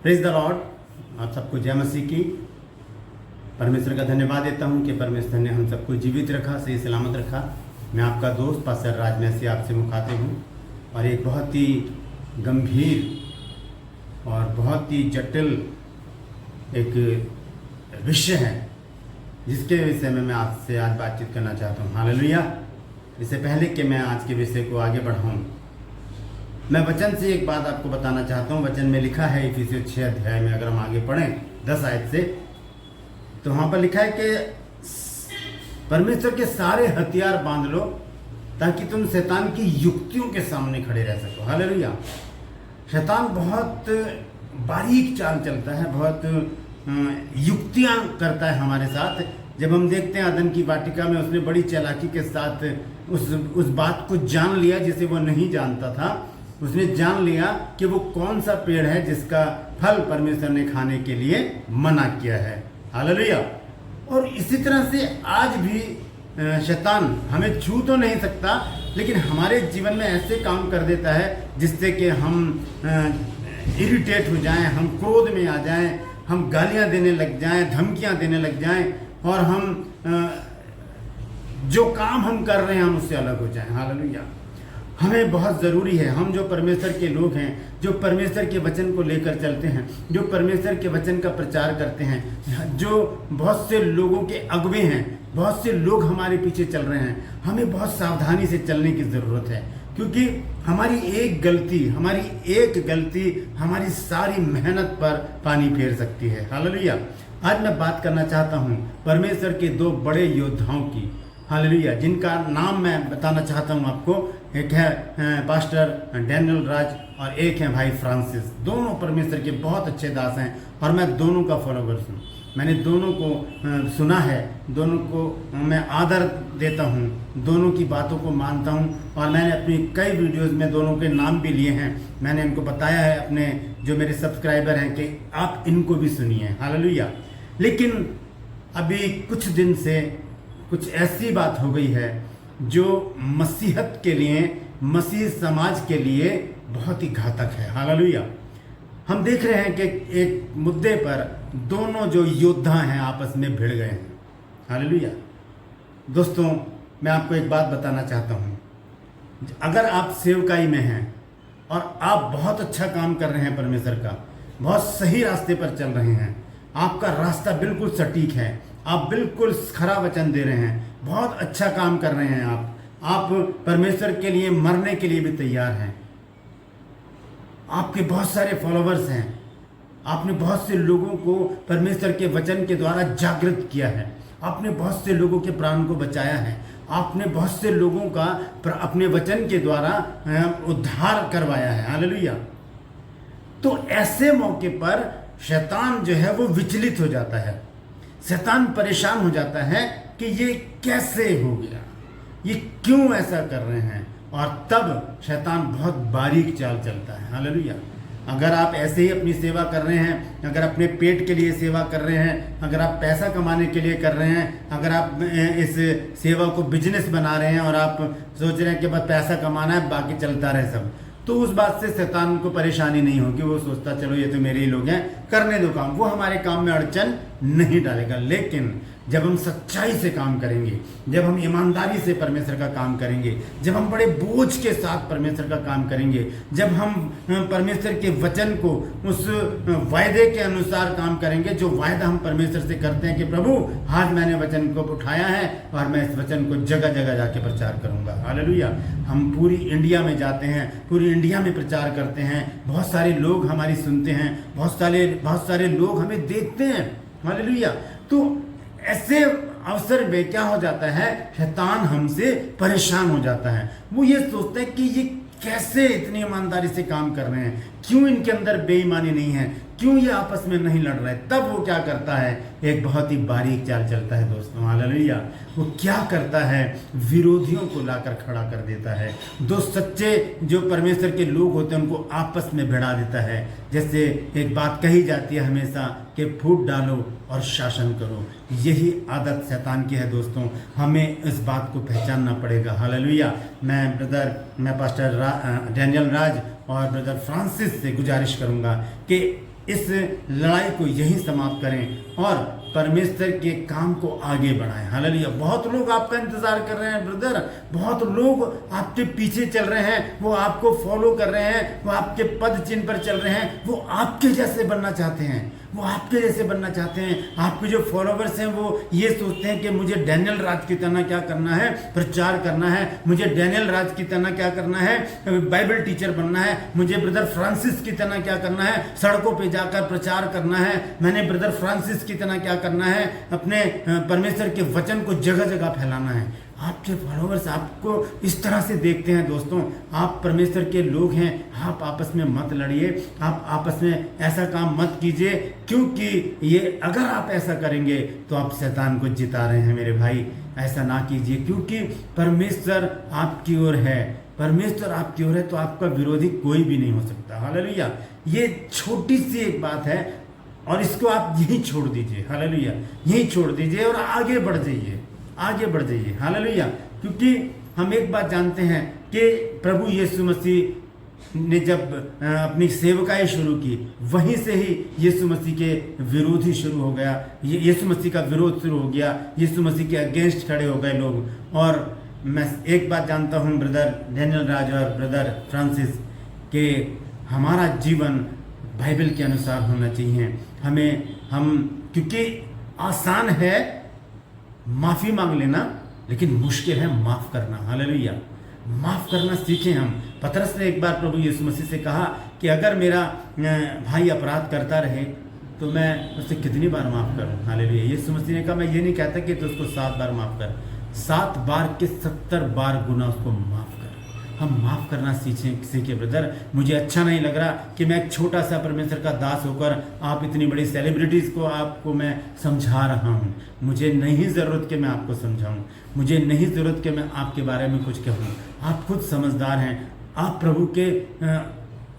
Praise the Lord. आप सबको जय मसीह की। परमेश्वर का धन्यवाद देता हूं कि परमेश्वर ने हम सबको जीवित रखा, सही सलामत रखा। मैं आपका दोस्त पास्टर राजमैसी आपसे मुखातिब हूं और एक बहुत ही गंभीर और बहुत ही जटिल एक विषय है जिसके विषय में मैं आपसे आज बातचीत करना चाहता हूँ। हालेलुया। इससे पहले कि मैं आज के विषय को आगे बढ़ाऊँ, मैं वचन से एक बात आपको बताना चाहता हूँ। वचन में लिखा है इफिसियों 6 अध्याय में, अगर हम आगे पढ़ें 10 आयत से, तो वहाँ पर लिखा है कि परमेश्वर के सारे हथियार बांध लो ताकि तुम शैतान की युक्तियों के सामने खड़े रह सको। हालेलुया। शैतान बहुत बारीक चाल चलता है, बहुत युक्तियाँ करता है हमारे साथ। जब हम देखते हैं आदम की वाटिका में, उसने बड़ी चालाकी के साथ उस बात को जान लिया जिसे वो नहीं जानता था। उसने जान लिया कि वो कौन सा पेड़ है जिसका फल परमेश्वर ने खाने के लिए मना किया है। हालेलुया। और इसी तरह से आज भी शैतान हमें छू तो नहीं सकता, लेकिन हमारे जीवन में ऐसे काम कर देता है जिससे कि हम इरिटेट हो जाएं, हम क्रोध में आ जाएं, हम गालियां देने लग जाएं, धमकियां देने लग जाएं और हम जो काम हम कर रहे हैं हम उससे अलग हो जाएं। हालेलुया। हमें बहुत ज़रूरी है, हम जो परमेश्वर के लोग हैं, जो परमेश्वर के वचन को लेकर चलते हैं, जो परमेश्वर के वचन का प्रचार करते हैं, जो बहुत से लोगों के अगुवे हैं, बहुत से लोग हमारे पीछे चल रहे हैं, हमें बहुत सावधानी से चलने की ज़रूरत है। क्योंकि हमारी एक गलती हमारी सारी मेहनत पर पानी फेर सकती है। हालेलुया। आज मैं बात करना चाहता हूँ परमेश्वर के 2 बड़े योद्धाओं की। हालेलुया। जिनका नाम मैं बताना चाहता हूँ आपको। एक है पास्टर डैनियल राज और एक है भाई फ्रांसिस। दोनों परमेश्वर के बहुत अच्छे दास हैं और मैं दोनों का फॉलोवर्स हूँ। मैंने दोनों को सुना है, दोनों को मैं आदर देता हूँ, दोनों की बातों को मानता हूँ और मैंने अपनी कई वीडियोस में दोनों के नाम भी लिए हैं। मैंने इनको बताया है अपने जो मेरे सब्सक्राइबर हैं कि आप इनको भी सुनिए। हालेलुया। लेकिन अभी कुछ दिन से कुछ ऐसी बात हो गई है जो मसीहत के लिए, मसीह समाज के लिए बहुत ही घातक है। हालेलुया। हम देख रहे हैं कि एक मुद्दे पर दोनों जो योद्धा हैं आपस में भिड़ गए हैं। हालेलुया। दोस्तों, मैं आपको एक बात बताना चाहता हूँ। अगर आप सेवकाई में हैं और आप बहुत अच्छा काम कर रहे हैं परमेश्वर का, बहुत सही रास्ते पर चल रहे हैं, आपका रास्ता बिल्कुल सटीक है, आप बिल्कुल खरा वचन दे रहे हैं, बहुत अच्छा काम कर रहे हैं, आप परमेश्वर के लिए मरने के लिए भी तैयार हैं, आपके बहुत सारे फॉलोवर्स हैं, आपने बहुत से लोगों को परमेश्वर के वचन के द्वारा जागृत किया है, आपने बहुत से लोगों के प्राण को बचाया है, आपने बहुत से लोगों का अपने वचन के द्वारा उद्धार करवाया है। हालेलुया। तो ऐसे मौके पर शैतान जो है वो विचलित हो जाता है, शैतान परेशान हो जाता है कि ये कैसे हो गया, ये क्यों ऐसा कर रहे हैं, और तब शैतान बहुत बारीक चाल चलता है। हालेलुया। अगर आप ऐसे ही अपनी सेवा कर रहे हैं, अगर अपने पेट के लिए सेवा कर रहे हैं, अगर आप पैसा कमाने के लिए कर रहे हैं, अगर आप इस सेवा को बिजनेस बना रहे हैं और आप सोच रहे हैं कि बस पैसा कमाना है बाकी चलता रहे सब, तो उस बात से शैतान को परेशानी नहीं होगी। वो सोचता चलो ये तो मेरे ही लोग हैं, करने दो काम, वो हमारे काम में अड़चन नहीं डालेगा। लेकिन जब हम सच्चाई से काम करेंगे, जब हम ईमानदारी से परमेश्वर का काम करेंगे, जब हम बड़े बोझ के साथ परमेश्वर का काम करेंगे, जब हम परमेश्वर के वचन को उस वायदे के अनुसार काम करेंगे जो वायदा हम परमेश्वर से करते हैं कि प्रभु आज मैंने वचन को उठाया है और मैं इस वचन को जगह जगह जाके प्रचार करूंगा। हालेलुया। हम पूरी इंडिया में जाते हैं, पूरी इंडिया में प्रचार करते हैं, बहुत सारे लोग हमारी सुनते हैं, बहुत सारे लोग हमें देखते हैं। हालेलुया। तो ऐसे अवसर में क्या हो जाता है, शैतान हमसे परेशान हो जाता है। वो ये सोचता है कि ये कैसे इतनी ईमानदारी से काम कर रहे हैं, क्यों इनके अंदर बेईमानी नहीं है, क्यों ये आपस में नहीं लड़ रहे। तब वो क्या करता है, एक बहुत ही बारीक चाल चलता है दोस्तों। हालेलुया। वो क्या करता है, विरोधियों को लाकर खड़ा कर देता है। दो सच्चे जो परमेश्वर के लोग होते हैं उनको आपस में भिड़ा देता है। जैसे एक बात कही जाती है हमेशा कि फूट डालो और शासन करो। यही आदत शैतान की है दोस्तों, हमें इस बात को पहचानना पड़ेगा। हालेलुया। मैं पास्टर डैनियल राज और ब्रदर फ्रांसिस से गुजारिश करूंगा कि इस लड़ाई को यहीं समाप्त करें और परमेश्वर के काम को आगे बढ़ाएं। हालेलुया। बहुत लोग आपका इंतजार कर रहे हैं ब्रदर, बहुत लोग आपके पीछे चल रहे हैं, वो आपको फॉलो कर रहे हैं, वो आपके पद चिन्ह पर चल रहे हैं, वो आपके जैसे बनना चाहते हैं, वो आपके जैसे बनना चाहते हैं। आपके जो फॉलोवर्स हैं वो ये सोचते हैं कि मुझे डैनियल राज की तरह क्या करना है, प्रचार करना है, मुझे डैनियल राज की तरह क्या करना है, बाइबल टीचर बनना है, मुझे ब्रदर फ्रांसिस की तरह क्या करना है, सड़कों पे जाकर प्रचार करना है, मैंने ब्रदर फ्रांसिस की तरह क्या करना है, अपने परमेश्वर के वचन को जगह जगह फैलाना है। आपके फॉलोवर्स आपको इस तरह से देखते हैं। दोस्तों, आप परमेश्वर के लोग हैं, आप आपस में मत लड़िए, आप आपस में ऐसा काम मत कीजिए, क्योंकि ये अगर आप ऐसा करेंगे तो आप शैतान को जिता रहे हैं मेरे भाई। ऐसा ना कीजिए, क्योंकि परमेश्वर आपकी ओर है, परमेश्वर आपकी ओर है तो आपका विरोधी कोई भी नहीं हो सकता। हालेलुया। ये छोटी सी एक बात है और इसको आप यहीं छोड़ दीजिए। हालेलुया। यहीं छोड़ दीजिए और आगे बढ़ जाइए, आगे बढ़ जाइए। हालेलुया। क्योंकि हम एक बात जानते हैं कि प्रभु यीशु मसीह ने जब अपनी सेवकाई शुरू की, वहीं से ही यीशु मसीह के विरोधी शुरू हो गया, यीशु मसीह का विरोध शुरू हो गया, यीशु मसीह के अगेंस्ट खड़े हो गए लोग। और मैं एक बात जानता हूं ब्रदर डैनियल राज और ब्रदर फ्रांसिस कि हमारा जीवन बाइबल के अनुसार होना चाहिए। क्योंकि आसान है माफ़ी मांग लेना, लेकिन मुश्किल है माफ़ करना। हालेलुया। माफ़ करना सीखें हम। पतरस ने एक बार प्रभु यीशु मसीह से कहा कि अगर मेरा भाई अपराध करता रहे तो मैं उससे कितनी बार माफ़ करूं। हालेलुया। यीशु मसीह ने कहा मैं ये नहीं कहता कि तो उसको 7 बार माफ़ कर, 7 बार के 70 बार गुना उसको माफ़ कर। हम माफ़ करना सीखें ब्रदर। मुझे अच्छा नहीं लग रहा कि मैं एक छोटा सा परमेश्वर का दास होकर आप इतनी बड़ी सेलिब्रिटीज़ को आपको मैं समझा रहा हूँ। मुझे नहीं ज़रूरत कि मैं आपको समझाऊँ, मुझे नहीं ज़रूरत कि मैं आपके बारे में कुछ कहूँ। आप खुद समझदार हैं, आप प्रभु के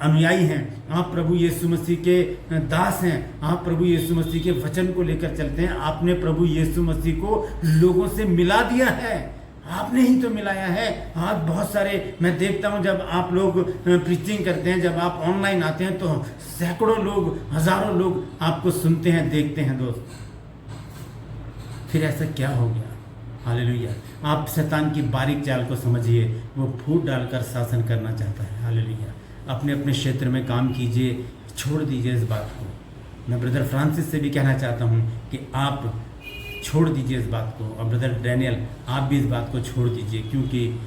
अनुयायी हैं, आप प्रभु यीशु मसीह के दास हैं, आप प्रभु यीशु मसीह के वचन को लेकर चलते हैं। आपने प्रभु यीशु मसीह को लोगों से मिला दिया है, आपने ही तो मिलाया है। आज बहुत सारे मैं देखता हूं, जब आप लोग प्रीचिंग करते हैं, जब आप ऑनलाइन आते हैं तो सैकड़ों लोग, हजारों लोग आपको सुनते हैं, देखते हैं। दोस्त, फिर ऐसा क्या हो गया? हालेलुया। आप शैतान की बारीक चाल को समझिए, वो फूट डालकर शासन करना चाहता है। हालेलुया। अपने अपने क्षेत्र में काम कीजिए, छोड़ दीजिए इस बात को। मैं ब्रदर फ्रांसिस से भी कहना चाहता हूँ कि आप छोड़ दीजिए इस बात को, और ब्रदर डैनियल आप भी इस बात को छोड़ दीजिए, क्योंकि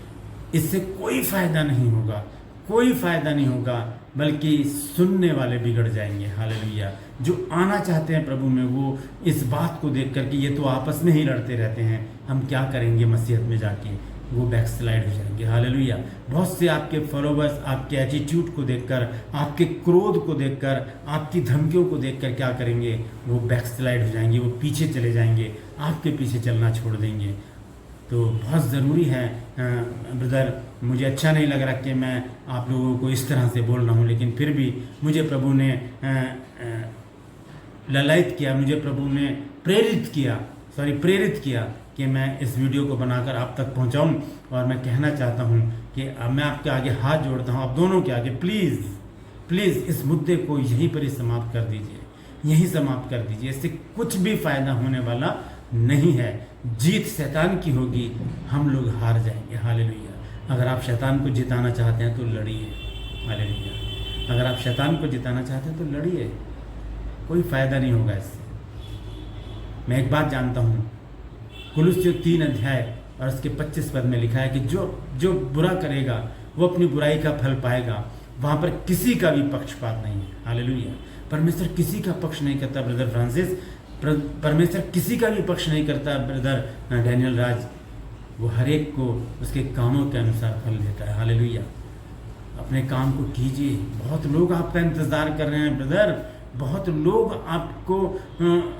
इससे कोई फ़ायदा नहीं होगा, कोई फ़ायदा नहीं होगा, बल्कि सुनने वाले बिगड़ जाएंगे। हालेलुया। जो आना चाहते हैं प्रभु में, वो इस बात को देख कर कि ये तो आपस में ही लड़ते रहते हैं, हम क्या करेंगे मसीहत में जाके, वो बैकस्लाइड हो जाएंगे। हालेलुया। बहुत से आपके फॉलोवर्स आपके एटीट्यूड को देखकर, आपके क्रोध को देखकर, आपकी धमकियों को देखकर क्या करेंगे? वो बैकस्लाइड हो जाएंगे, वो पीछे चले जाएंगे, आपके पीछे चलना छोड़ देंगे। तो बहुत ज़रूरी है ब्रदर, मुझे अच्छा नहीं लग रहा कि मैं आप लोगों को इस तरह से बोल रहा हूँ, लेकिन फिर भी मुझे प्रभु ने ललायत किया, मुझे प्रभु ने प्रेरित किया कि मैं इस वीडियो को बनाकर आप तक पहुंचाऊं। और मैं कहना चाहता हूं कि मैं आपके आगे हाथ जोड़ता हूं, आप दोनों के आगे, प्लीज़ इस मुद्दे को यहीं पर ही समाप्त कर दीजिए, यहीं समाप्त कर दीजिए। इससे कुछ भी फ़ायदा होने वाला नहीं है। जीत शैतान की होगी, हम लोग हार जाएंगे। हालेलुया। अगर आप शैतान को जिताना चाहते हैं तो लड़िए। हालेलुया। अगर आप शैतान को जिताना चाहते हैं तो लड़िए, कोई फ़ायदा नहीं होगा इससे। मैं एक बात जानता हूँ, कुलुस्सियों 3 अध्याय और उसके 25 पद में लिखा है कि जो बुरा करेगा वो अपनी बुराई का फल पाएगा। वहाँ पर किसी का भी पक्षपात नहीं है। हालेलुया। परमेश्वर किसी का पक्ष नहीं करता ब्रदर फ्रांसिस, परमेश्वर किसी का भी पक्ष नहीं करता ब्रदर डैनियल राज। वो हर एक को उसके कामों के अनुसार फल देता है। हालेलुया। अपने काम को कीजिए। बहुत लोग आपका इंतज़ार कर रहे हैं ब्रदर, बहुत लोग आपको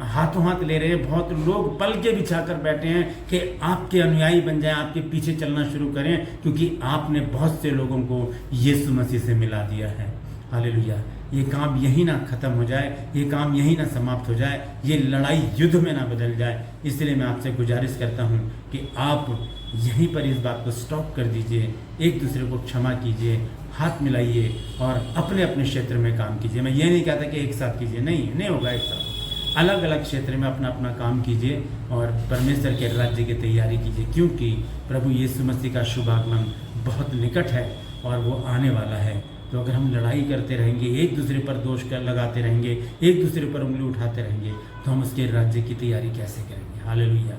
हाथों हाथ ले रहे हैं, बहुत लोग पल के बिछाकर बैठे हैं कि आपके अनुयायी बन जाएं, आपके पीछे चलना शुरू करें, क्योंकि आपने बहुत से लोगों को यीशु मसीह से मिला दिया है। हालेलुया। ये काम यहीं ना ख़त्म हो जाए, ये काम यहीं ना समाप्त हो जाए, ये लड़ाई युद्ध में ना बदल जाए। इसलिए मैं आपसे गुजारिश करता हूँ कि आप यहीं पर इस बात को स्टॉप कर दीजिए, एक दूसरे को क्षमा कीजिए, हाथ मिलाइए और अपने अपने क्षेत्र में काम कीजिए। मैं ये नहीं कहता कि एक साथ कीजिए, नहीं होगा एक साथ। अलग अलग क्षेत्र में अपना अपना काम कीजिए और परमेश्वर के राज्य की तैयारी कीजिए, क्योंकि प्रभु यीशु मसीह का शुभागमन बहुत निकट है और वो आने वाला है। तो अगर हम लड़ाई करते रहेंगे, एक दूसरे पर दोष लगाते रहेंगे, एक दूसरे पर उंगली उठाते रहेंगे, तो हम उसके राज्य की तैयारी कैसे करेंगे। Hallelujah,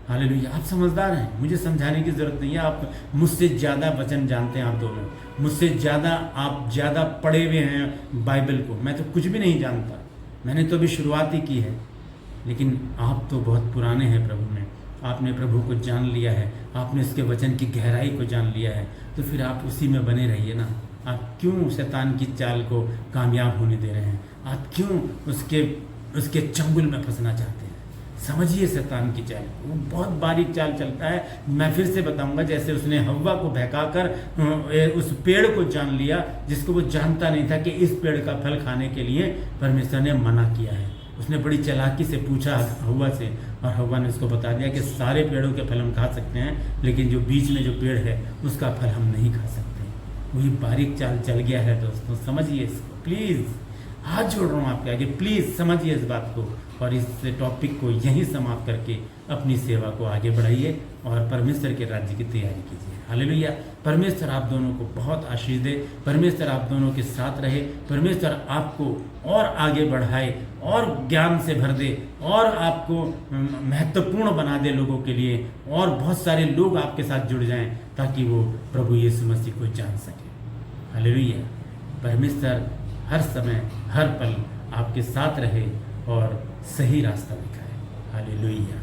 hallelujah. आप समझदार हैं, मुझे समझाने की ज़रूरत नहीं है। आप मुझसे ज़्यादा वचन जानते हैं, आप दोनों मुझसे ज़्यादा, आप ज़्यादा पढ़े हुए हैं बाइबल को। मैं तो कुछ भी नहीं जानता, मैंने तो अभी शुरुआत ही की है। लेकिन आप तो बहुत पुराने हैं प्रभु में, आपने प्रभु को जान लिया है, आपने उसके वचन की गहराई को जान लिया है, तो फिर आप उसी में बने रहिए ना। आप क्यों शैतान की चाल को कामयाब होने दे रहे हैं? आप क्यों उसके चंगुल में फंसना चाहते हैं? समझिए शैतान की चाल, वो बहुत बारीक चाल चलता है। मैं फिर से बताऊंगा, जैसे उसने हव्वा को बहकाकर उस पेड़ को जान लिया जिसको वो जानता नहीं था कि इस पेड़ का फल खाने के लिए परमेश्वर ने मना किया है। उसने बड़ी चालाकी से पूछा हव्वा से, और हव्वा ने उसको बता दिया कि सारे पेड़ों के फल हम खा सकते हैं, लेकिन जो बीच में जो पेड़ है उसका फल हम नहीं खा सकते। वही बारीक चाल चल गया है दोस्तों, समझिए इसको प्लीज़। हाथ जोड़ रहा हूँ आपके आगे, प्लीज़ समझिए इस बात को, और इस टॉपिक को यहीं समाप्त करके अपनी सेवा को आगे बढ़ाइए और परमेश्वर के राज्य की तैयारी कीजिए। हालेलुया। परमेश्वर आप दोनों को बहुत आशीष दे, परमेश्वर आप दोनों के साथ रहे, परमेश्वर आपको और आगे बढ़ाए और ज्ञान से भर दे और आपको महत्वपूर्ण बना दे लोगों के लिए, और बहुत सारे लोग आपके साथ जुड़ जाएं ताकि वो प्रभु यीशु मसीह को जान सके। हालेलुया। परमेश्वर हर समय हर पल आपके साथ रहे और सही रास्ता दिखाए। हालेलुया।